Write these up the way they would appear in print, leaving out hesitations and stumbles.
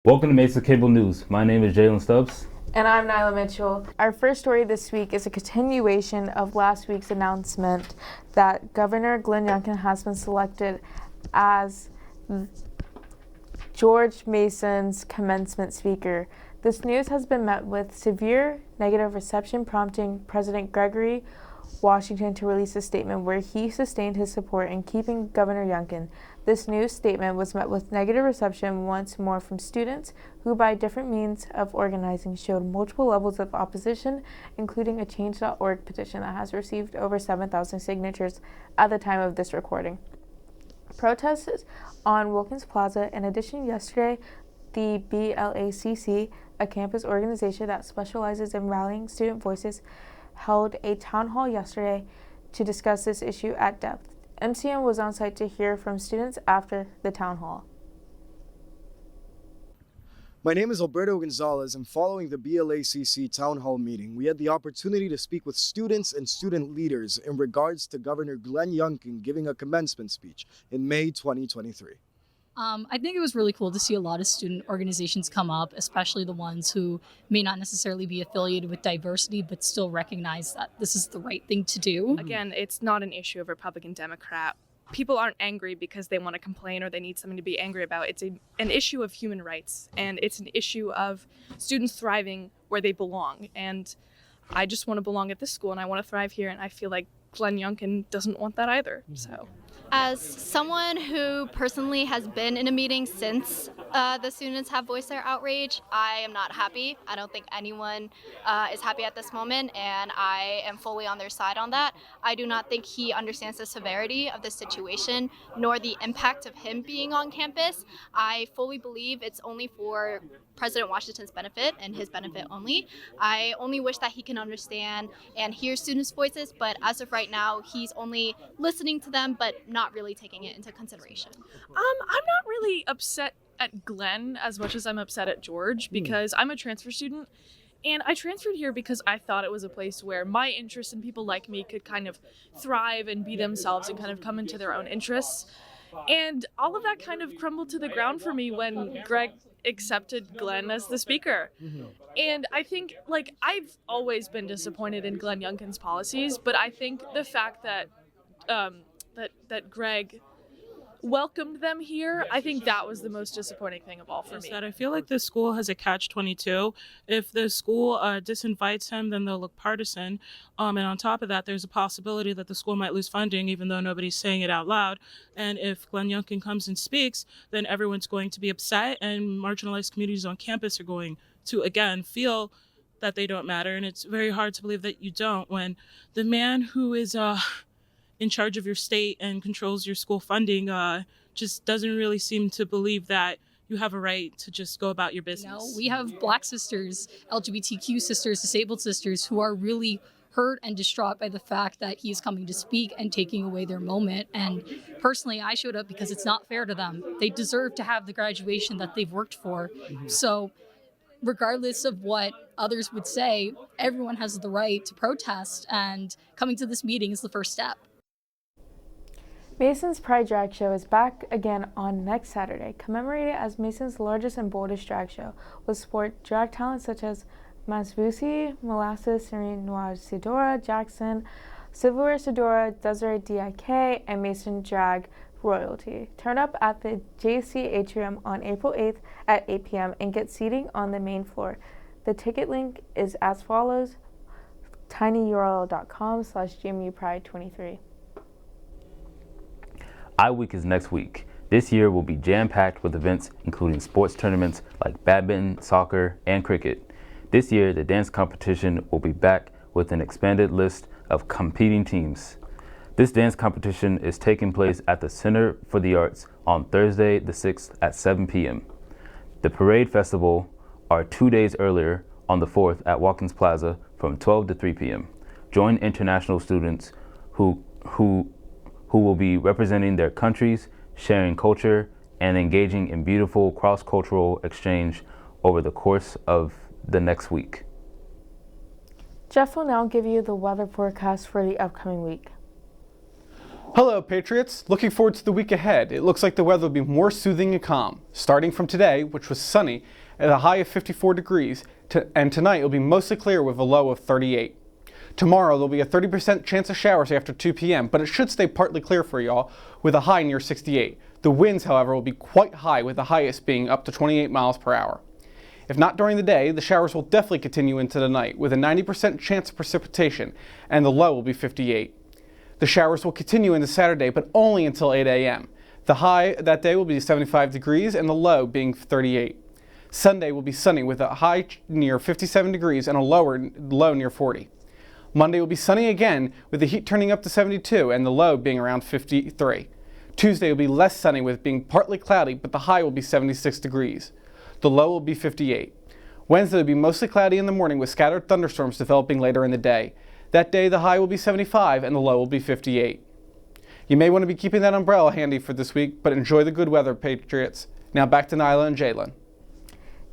Welcome to Mesa Cable News. My name is Jalen Stubbs. And I'm Nylah Mitchell. Our first story this week is a continuation of last week's announcement that Governor Glenn Youngkin has been selected as George Mason's commencement speaker. This news has been met with severe negative reception, prompting President Gregory Washington to release a statement where he sustained his support in keeping Governor Youngkin. This news statement was met with negative reception once more from students who, by different means of organizing, showed multiple levels of opposition, including a Change.org petition that has received over 7,000 signatures at the time of this recording. Protests on Wilkins Plaza. In addition, yesterday, the BLACC, a campus organization that specializes in rallying student voices, held a town hall yesterday to discuss this issue at depth. MCM was on site to hear from students after the town hall. My name is Alberto Gonzalez, and following the BLACC town hall meeting, we had the opportunity to speak with students and student leaders in regards to Governor Glenn Youngkin giving a commencement speech in May 2023. I think it was really cool to see a lot of student organizations come up, especially the ones who may not necessarily be affiliated with diversity, but still recognize that this is the right thing to do. Again, it's not an issue of Republican, Democrat. People aren't angry because they want to complain or they need something to be angry about. It's an issue of human rights, and it's an issue of students thriving where they belong. And I just want to belong at this school, and I want to thrive here, and I feel like Glenn Youngkin doesn't want that either. So, as someone who personally has been in a meeting since the students have voiced their outrage, I am not happy. I don't think anyone is happy at this moment, and I am fully on their side on that. I do not think he understands the severity of the situation, nor the impact of him being on campus. I fully believe it's only for President Washington's benefit and his benefit only. I only wish that he can understand and hear students' voices, but as of right now, he's only listening to them, but not really taking it into consideration. I'm not really upset at Glenn as much as I'm upset at George, because I'm a transfer student, and I transferred here because I thought it was a place where my interests and people like me could kind of thrive and be themselves and kind of come into their own interests. And all of that kind of crumbled to the ground for me when Greg accepted Glenn as the speaker. And I think, I've always been disappointed in Glenn Youngkin's policies, but I think the fact that that Greg welcomed them here, I think that was the most disappointing thing of all for me. That I feel like the school has a catch-22. If the school disinvites him, then they'll look partisan. And on top of that, there's a possibility that the school might lose funding, even though nobody's saying it out loud. And if Glenn Youngkin comes and speaks, then everyone's going to be upset, and marginalized communities on campus are going to, again, feel that they don't matter. And it's very hard to believe that you don't when the man who is in charge of your state and controls your school funding just doesn't really seem to believe that you have a right to just go about your business. No, we have Black sisters, LGBTQ sisters, disabled sisters who are really hurt and distraught by the fact that he is coming to speak and taking away their moment. And personally, I showed up because it's not fair to them. They deserve to have the graduation that they've worked for. So regardless of what others would say, everyone has the right to protest, and coming to this meeting is the first step. Mason's Pride Drag Show is back again on next Saturday. Commemorated as Mason's largest and boldest drag show, will support drag talent such as Masbusi, Molasses, Serene Noir Sidora, Jackson, Silverware Sidora, Desiree D.I.K., and Mason Drag Royalty. Turn up at the JC Atrium on April 8th at 8 p.m. and get seating on the main floor. The ticket link is as follows: tinyurl.com/GMUPride23. iWeek is next week. This year will be jam-packed with events including sports tournaments like badminton, soccer, and cricket. This year, the dance competition will be back with an expanded list of competing teams. This dance competition is taking place at the Center for the Arts on Thursday the 6th at 7 p.m. The Parade Festival are 2 days earlier on the 4th at Watkins Plaza from 12 to 3 p.m. Join international students who will be representing their countries, sharing culture, and engaging in beautiful cross-cultural exchange over the course of the next week. Jeff will now give you the weather forecast for the upcoming week. Hello, Patriots. Looking forward to the week ahead. It looks like the weather will be more soothing and calm, starting from today, which was sunny, at a high of 54 degrees, and tonight it will be mostly clear with a low of 38. Tomorrow, there'll be a 30% chance of showers after 2 p.m., but it should stay partly clear for y'all, with a high near 68. The winds, however, will be quite high, with the highest being up to 28 miles per hour. If not during the day, the showers will definitely continue into the night, with a 90% chance of precipitation, and the low will be 58. The showers will continue into Saturday, but only until 8 a.m. The high that day will be 75 degrees and the low being 38. Sunday will be sunny with a high near 57 degrees and a low near 40. Monday will be sunny again with the heat turning up to 72 and the low being around 53. Tuesday will be less sunny with being partly cloudy, but the high will be 76 degrees. The low will be 58. Wednesday will be mostly cloudy in the morning with scattered thunderstorms developing later in the day. That day, the high will be 75 and the low will be 58. You may want to be keeping that umbrella handy for this week, but enjoy the good weather, Patriots. Now back to Nylah and Jalen.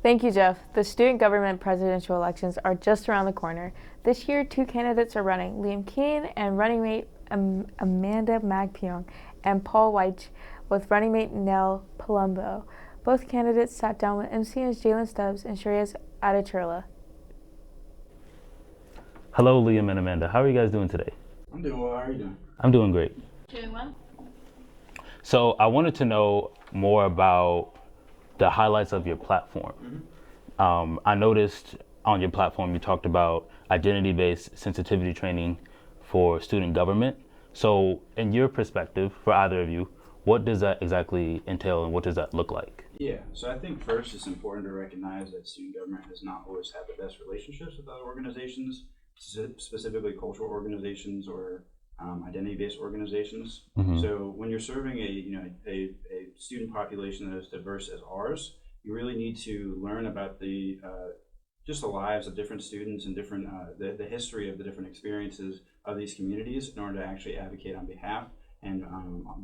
Thank you, Jeff. The student government presidential elections are just around the corner. This year, 2 candidates are running, Liam Keane and running mate Amanda Magpiong, and Paul Weich with running mate Nell Palumbo. Both candidates sat down with MCN's Jalen Stubbs and Shreyas Adicherla. Hello, Liam and Amanda. How are you guys doing today? I'm doing well. How are you doing? I'm doing great. Doing well. So I wanted to know more about the highlights of your platform. I noticed on your platform you talked about identity-based sensitivity training for student government. So in your perspective, for either of you, what does that exactly entail and what does that look like? Yeah, so I think first it's important to recognize that student government does not always have the best relationships with other organizations, specifically cultural organizations or identity-based organizations. So when you're serving a student population that is diverse as ours, you really need to learn about the just the lives of different students and different the history of the different experiences of these communities in order to actually advocate on behalf and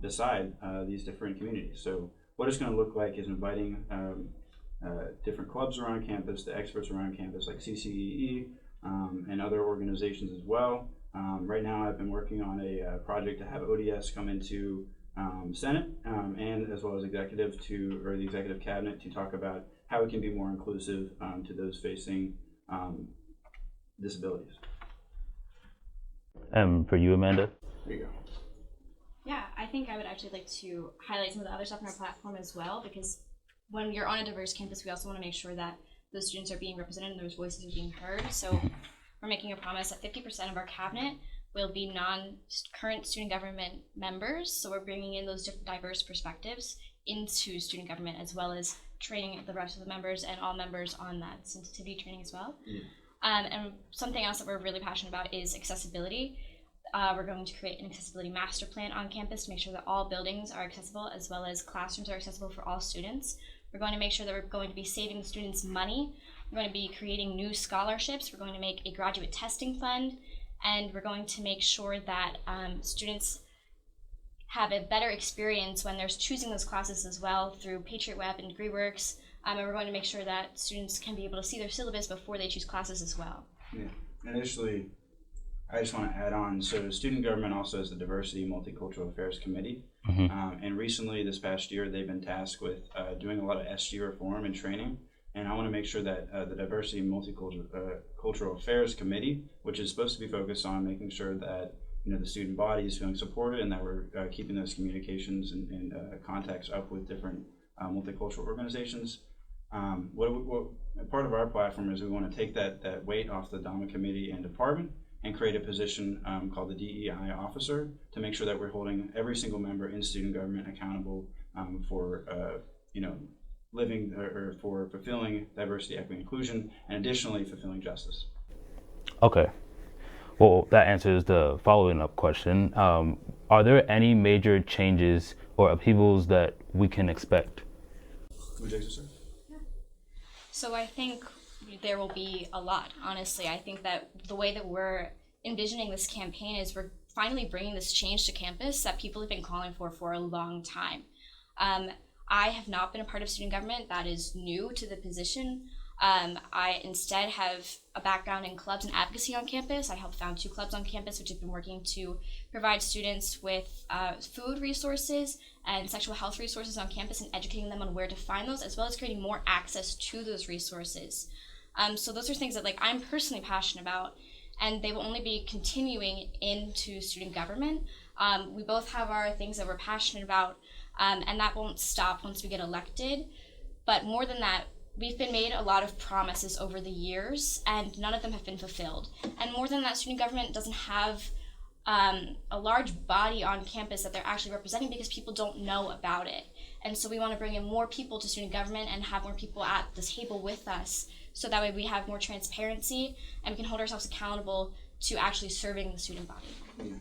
beside these different communities. So what it's going to look like is inviting different clubs around campus, the experts around campus like CCEE, and other organizations as well. Right now I've been working on a project to have ODS come into Senate and as well as the executive cabinet to talk about how we can be more inclusive to those facing disabilities. And for you, Amanda? There you go. Yeah, I think I would actually like to highlight some of the other stuff on our platform as well, because when you're on a diverse campus, we also want to make sure that those students are being represented and those voices are being heard. So we're making a promise that 50% of our cabinet will be non-current student government members. So we're bringing in those different diverse perspectives into student government, as well as training the rest of the members and all members on that sensitivity training as well. And something else that we're really passionate about is accessibility. We're going to create an accessibility master plan on campus to make sure that all buildings are accessible, as well as classrooms are accessible for all students. We're going to make sure that we're going to be saving students money. We're going to be creating new scholarships. We're going to make a graduate testing fund, and we're going to make sure that students have a better experience when they're choosing those classes as well through Patriot Web and DegreeWorks. And we're going to make sure that students can be able to see their syllabus before they choose classes as well. Yeah, initially, I just want to add on, so student government also has the Diversity and Multicultural Affairs Committee. And recently, this past year, they've been tasked with doing a lot of SG reform and training. And I want to make sure that the Diversity and Multicultural Affairs Committee, which is supposed to be focused on making sure that the student body is feeling supported and that we're keeping those communications and contacts up with different multicultural organizations. Part of our platform is we want to take that weight off the DAMA committee and department and create a position called the DEI officer to make sure that we're holding every single member in student government accountable for living or for fulfilling diversity, equity, inclusion, and additionally fulfilling justice. Okay. Well, that answers the following up question. Are there any major changes or upheavals that we can expect? Would you like to start? So I think there will be a lot, honestly. I think that the way that we're envisioning this campaign is we're finally bringing this change to campus that people have been calling for a long time. I have not been a part of student government. That is new to the position. I instead have a background in clubs and advocacy on campus. I helped found 2 clubs on campus, which have been working to provide students with food resources and sexual health resources on campus and educating them on where to find those, as well as creating more access to those resources. So those are things that I'm personally passionate about, and they will only be continuing into student government. We both have our things that we're passionate about, and that won't stop once we get elected. But more than that, we've been made a lot of promises over the years, and none of them have been fulfilled. And more than that, student government doesn't have a large body on campus that they're actually representing because people don't know about it. And so we want to bring in more people to student government and have more people at the table with us, so that way we have more transparency and we can hold ourselves accountable to actually serving the student body. Yeah.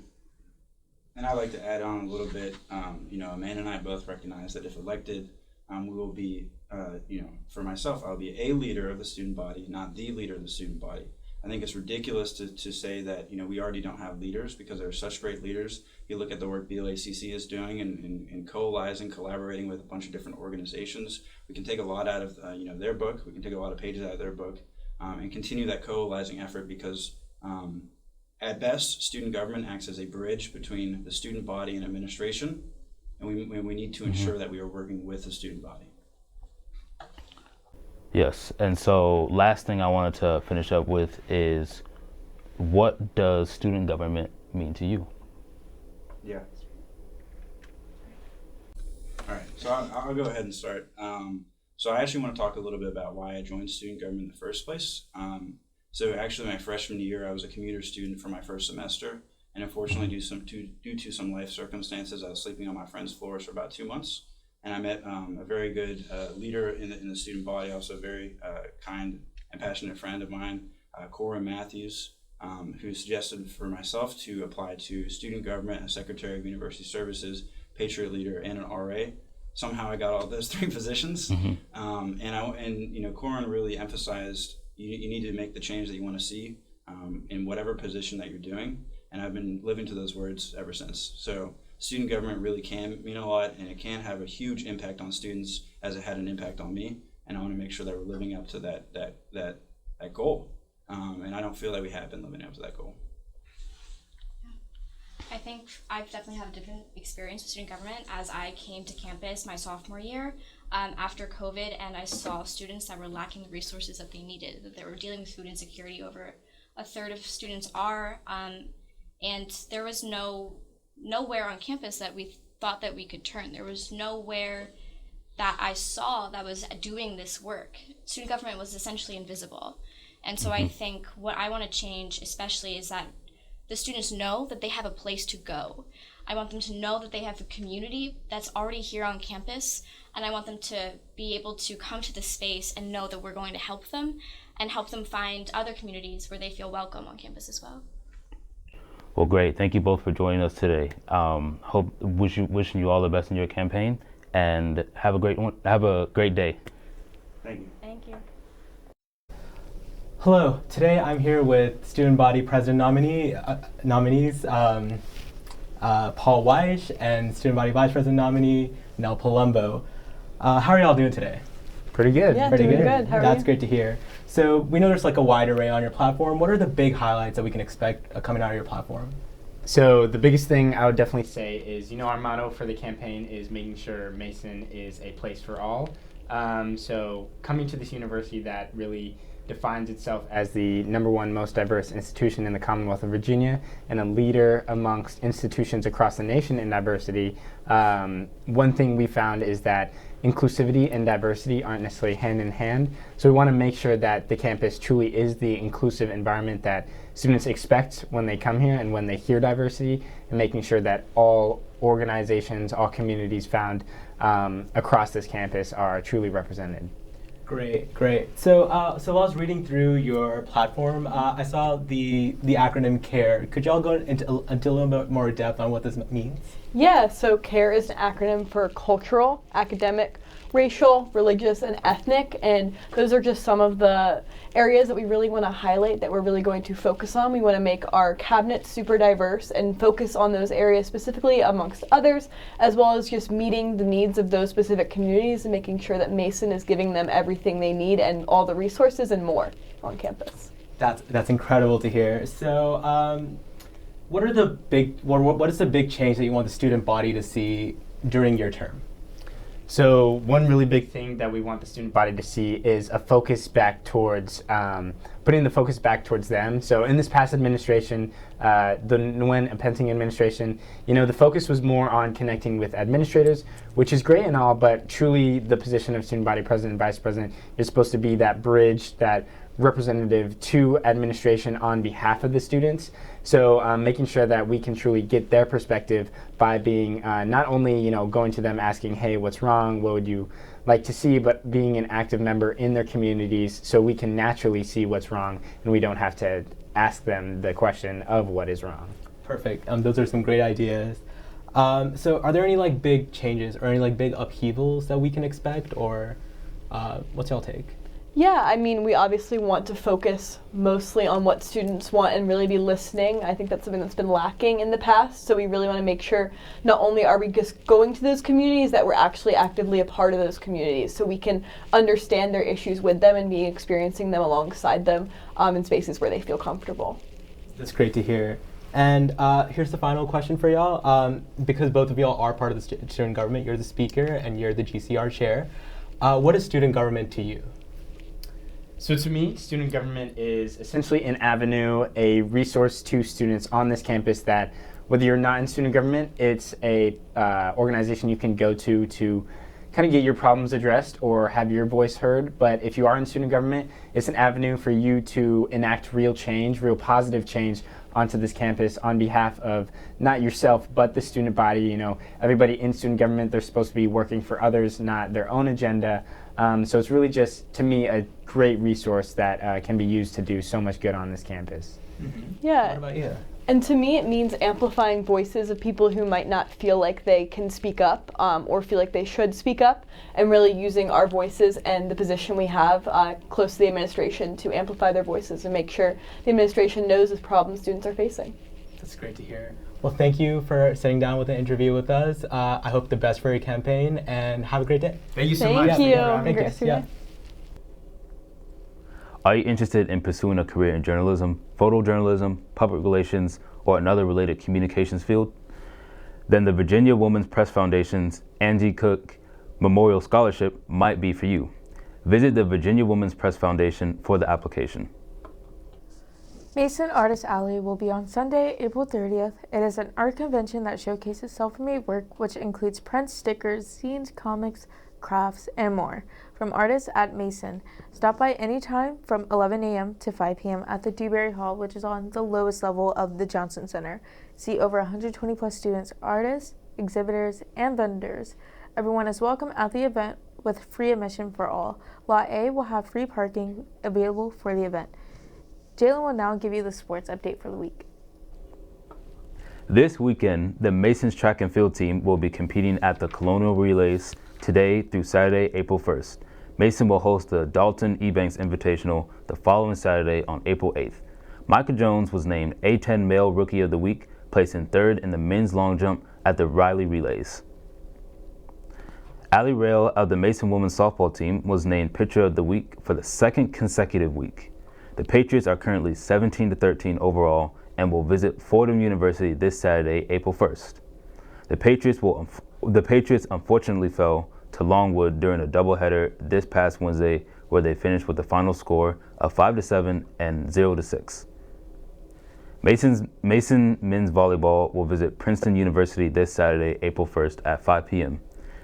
And I'd like to add on a little bit. Amanda and I both recognize that if elected, we will be, for myself, I'll be a leader of the student body, not the leader of the student body. I think it's ridiculous to say that, we already don't have leaders, because there are such great leaders. You look at the work BLACC is doing and coalescing, collaborating with a bunch of different organizations. We can take a lot out of, their book. We can take a lot of pages out of their book and continue that coalescing effort, because at best, student government acts as a bridge between the student body and administration. And we need to ensure that we are working with the student body. Yes, and so last thing I wanted to finish up with is, what does student government mean to you? Yeah. All right, so I'll go ahead and start. So I actually want to talk a little bit about why I joined student government in the first place. So actually my freshman year, I was a commuter student for my first semester. And unfortunately, due to some life circumstances, I was sleeping on my friend's floors for about 2 months. And I met a very good leader in the student body, also a very kind and passionate friend of mine, Cora Matthews, who suggested for myself to apply to student government as Secretary of University Services, Patriot Leader, and an RA. Somehow I got all those 3 positions. And Corin really emphasized you need to make the change that you want to see in whatever position that you're doing. And I've been living to those words ever since. So student government really can mean a lot, and it can have a huge impact on students, as it had an impact on me. And I want to make sure that we're living up to that goal. And I don't feel that we have been living up to that goal. I think I've definitely had a different experience with student government as I came to campus my sophomore year after COVID, and I saw students that were lacking the resources that they needed, that they were dealing with food insecurity. Over a third of students are, and there was nowhere on campus that we thought that we could turn. There was nowhere that I saw that was doing this work. Student government was essentially invisible. And so I think what I want to change especially is that the students know that they have a place to go. I want them to know that they have a community that's already here on campus, and I want them to be able to come to the space and know that we're going to help them and help them find other communities where they feel welcome on campus as well. Well, great. Thank you both for joining us today. Wishing you all the best in your campaign, and have a great day. Thank you. Thank you. Hello. Today I'm here with student body president nominees Paul Weish and student body vice president nominee Nell Palumbo. How are y'all doing today? Pretty good. Yeah, pretty good. How are That's great to hear. So we know there's like a wide array on your platform. What are the big highlights that we can expect coming out of your platform? So the biggest thing I would definitely say is, our motto for the campaign is making sure Mason is a place for all. So coming to this university that really defines itself as the #1 most diverse institution in the Commonwealth of Virginia and a leader amongst institutions across the nation in diversity, one thing we found is that inclusivity and diversity aren't necessarily hand in hand. So we want to make sure that the campus truly is the inclusive environment that students expect when they come here and when they hear diversity, and making sure that all organizations, all communities found across this campus are truly represented. Great. So while I was reading through your platform, I saw the acronym CARE. Could y'all go into a little bit more depth on what this means? Yeah, so CARE is an acronym for Cultural, Academic, racial, religious, and ethnic. And those are just some of the areas that we really want to highlight that we're really going to focus on. We want to make our cabinet super diverse and focus on those areas specifically amongst others, as well as just meeting the needs of those specific communities and making sure that Mason is giving them everything they need and all the resources and more on campus. That's incredible to hear. So what is the big change that you want the student body to see during your term? So one really big thing that we want the student body to see is a focus back towards putting the focus back towards them. So in this past administration, the Nguyen Penting administration, the focus was more on connecting with administrators, which is great and all, but truly the position of student body president and vice president is supposed to be that bridge, that representative to administration on behalf of the students. So making sure that we can truly get their perspective by being not only going to them asking, hey, what's wrong, what would you like to see, but being an active member in their communities so we can naturally see what's wrong and we don't have to ask them the question of what is wrong. Perfect. Those are some great ideas. So are there any big changes or any big upheavals that we can expect, or what's y'all take? Yeah, I mean, we obviously want to focus mostly on what students want and really be listening. I think that's something that's been lacking in the past, so we really want to make sure not only are we just going to those communities, that we're actually actively a part of those communities so we can understand their issues with them and be experiencing them alongside them in spaces where they feel comfortable. That's great to hear. And here's the final question for y'all. Because both of y'all are part of the student government, you're the speaker and you're the GCR chair. What is student government to you? So to me, student government is essentially an avenue, a resource to students on this campus that, whether you're not in student government, it's a organization you can go to kind of get your problems addressed or have your voice heard. But if you are in student government, it's an avenue for you to enact real change, real positive change onto this campus on behalf of not yourself, but the student body. Everybody in student government, they're supposed to be working for others, not their own agenda. So it's really just, to me, a great resource that can be used to do so much good on this campus. Mm-hmm. Yeah. What about you? And to me, it means amplifying voices of people who might not feel like they can speak up or feel like they should speak up, and really using our voices and the position we have close to the administration to amplify their voices and make sure the administration knows the problems students are facing. That's great to hear. Well, thank you for sitting down with the interview with us. I hope the best for your campaign, and have a great day. Thank you so much. Thank you. Thank you. Yeah. Are you interested in pursuing a career in journalism, photojournalism, public relations, or another related communications field? Then the Virginia Women's Press Foundation's Angie Cook Memorial Scholarship might be for you. Visit the Virginia Women's Press Foundation for the application. Mason Artist Alley will be on Sunday, April 30th. It is an art convention that showcases self-made work, which includes prints, stickers, zines, comics, crafts, and more from artists at Mason. Stop by anytime from 11 a.m. to 5 p.m. at the Dewberry Hall, which is on the lowest level of the Johnson Center. See over 120 plus students, artists, exhibitors, and vendors. Everyone is welcome at the event with free admission for all. Lot A will have free parking available for the event. Jalen will now give you the sports update for the week. This weekend, the Masons track and field team will be competing at the Colonial Relays today through Saturday, April 1st. Mason will host the Dalton Ebanks Invitational the following Saturday on April 8th. Michael Jones was named A10 Male Rookie of the Week, placing third in the men's long jump at the Riley Relays. Allie Rail of the Mason women's softball team was named Pitcher of the Week for the second consecutive week. The Patriots are currently 17-13 overall and will visit Fordham University this Saturday, April 1st. The Patriots unfortunately fell to Longwood during a doubleheader this past Wednesday, where they finished with the final score of 5-7 and 0-6. Mason men's volleyball will visit Princeton University this Saturday, April 1st at 5 p.m.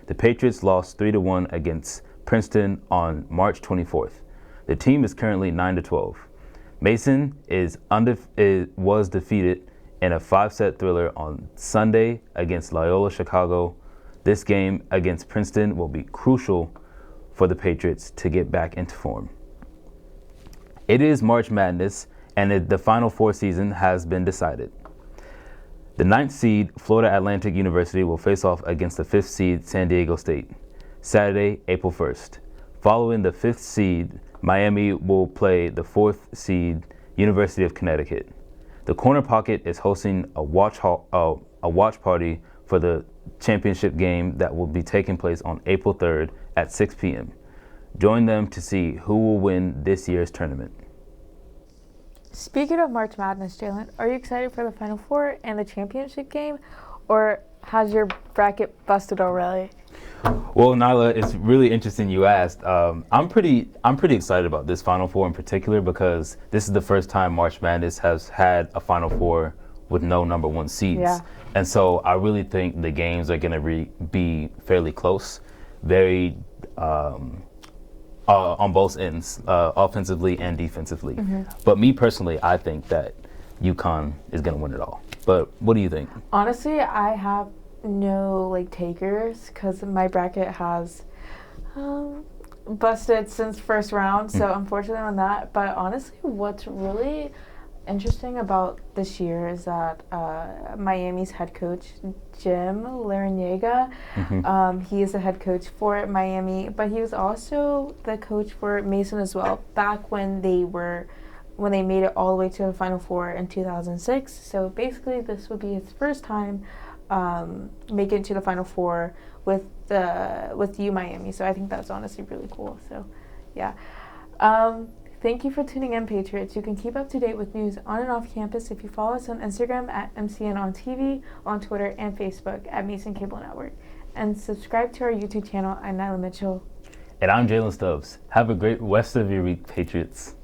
The Patriots lost 3-1 against Princeton on March 24th. The team is currently 9-12. Mason was defeated in a 5-set thriller on Sunday against Loyola Chicago. This game against Princeton will be crucial for the Patriots to get back into form. It is March Madness, and the Final Four season has been decided. The 9th seed, Florida Atlantic University, will face off against the 5th seed, San Diego State. Saturday, April 1st. Following the 5th seed, Miami will play the 4th seed, University of Connecticut. The Corner Pocket is hosting a watch party for the championship game that will be taking place on April 3rd at 6 p.m. Join them to see who will win this year's tournament. Speaking of March Madness, Jalen, are you excited for the Final Four and the championship game, or has your bracket busted already? Well, Nylah, it's really interesting you asked. I'm pretty excited about this Final Four in particular because this is the first time March Madness has had a Final Four with no number one seeds. Yeah. And so I really think the games are going to be fairly close, very on both ends, offensively and defensively. But me personally, I think that UConn is going to win it all. But what do you think? Honestly, I have no takers because my bracket has busted since first round, so unfortunately on that. But honestly, what's really interesting about this year is that Miami's head coach, Jim Larrañaga, he is the head coach for Miami, but he was also the coach for Mason as well, back when they made it all the way to the Final Four in 2006. So basically this would be his first time make it to the Final Four with Miami. So I think that's honestly really cool. So yeah. Thank you for tuning in, Patriots. You can keep up to date with news on and off campus if you follow us on Instagram at MCN on TV, on Twitter and Facebook at Mason Cable Network. And subscribe to our YouTube channel. I'm Nylah Mitchell. And I'm Jalen Stubbs. Have a great rest of your week, Patriots.